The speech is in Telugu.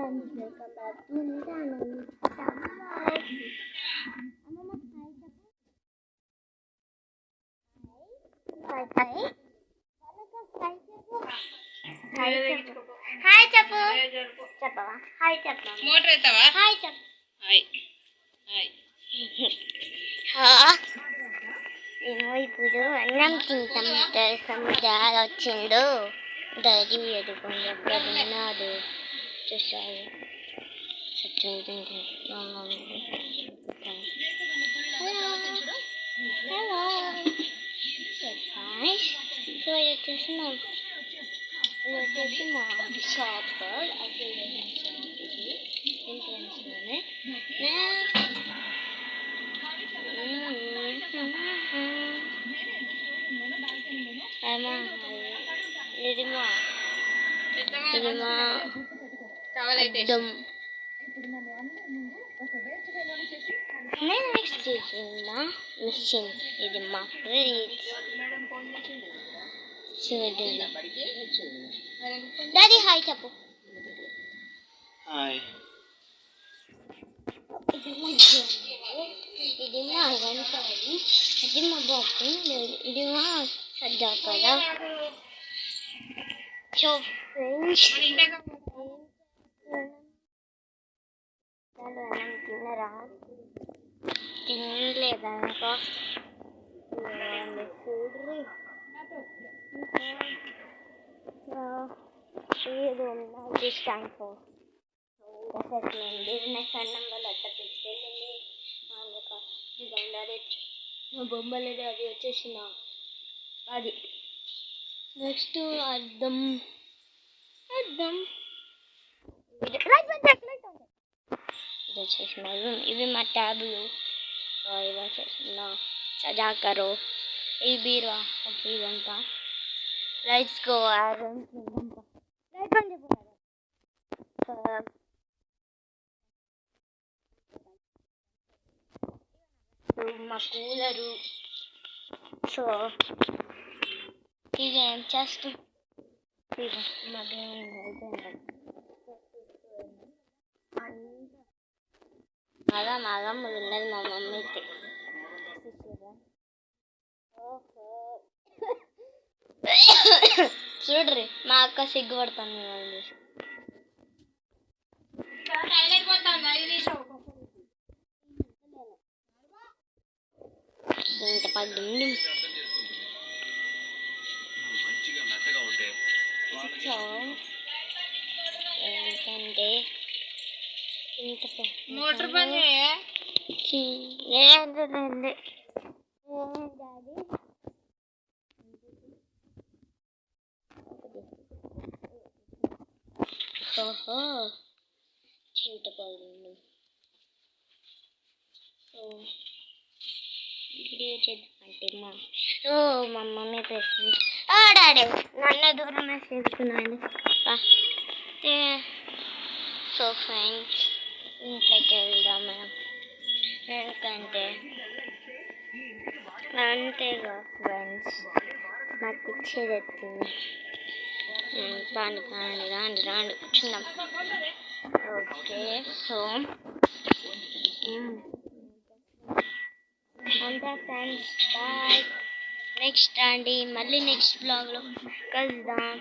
friends, welcome back to my channel. Hi చెప్పు చెప్పవా హాయ్ చెప్పవా మోటర్ ఎత్తవా హాయ్ చెప్పు హాయ్ హాయ్ మేము ఇప్పుడు అన్నం తింటాం డాడీ వచ్చిండు డాడీ ఎదుగుండి ఎక్కడ ఉన్నాడు చూసారు హలో సో వచ్చేసి మా షాప్ అది ఎంట్రన్స్లోనే ఇది మా అద్దం నేను నెక్స్ట్ చేసిన మిషన్ ఇది మా ఫ్రిడ్జ్ చూడండి డాడీ హాయ్ చెప్పు హాయ్ ఇది మా వంకాయ ఇది మా బాబు ఇది మా సజ్జా కదా సో ఫ్రెండ్స్ అన్నం తిన్నరా తినలేదా ఇంకా చూడ్రి this time for assessment business అన్నం వల్ల అట్లా తీసుకెళ్ళింది మా బొమ్మలు అది వచ్చేసిన అది నెక్స్ట్ అద్దం ఇది వచ్చేసిన ఇవి మా ట్యాబ్లు ఇవి వచ్చేసిన సజాకరు ఈ బీరువా ఓకే ఇదంతా లైట్స్ గో లైట్ బంద్ మా కూలరు సో ఇక ఏం చేస్తూ మగం ఉన్నది మా మమ్మీకి చూడ్రి మా అక్క సిగ్గుపడతాను ఇంత పడ్డండి ఏంటంటే ఇంత మోటార్ పని ఏంటండి డాడీ ఓహో చింతపండు వీడియో చేద్దామంటే మా మమ్మీ పెట్టి డాడీ నన్ను దూరం వేసేస్తున్నాను సో ఫ్రెండ్స్ ఇంట్లోకి వెళ్దాం మనం ఎందుకంటే అంతేగా ఫ్రెండ్స్ నాకు ఇచ్చేది ఎత్తుంది రాండి కూర్చుందాం ఓకే సో అంతే ఫ్రెండ్స్ బాయ్ నెక్స్ట్ అండి మళ్ళీ నెక్స్ట్ బ్లాగ్లో కలుద్దాం.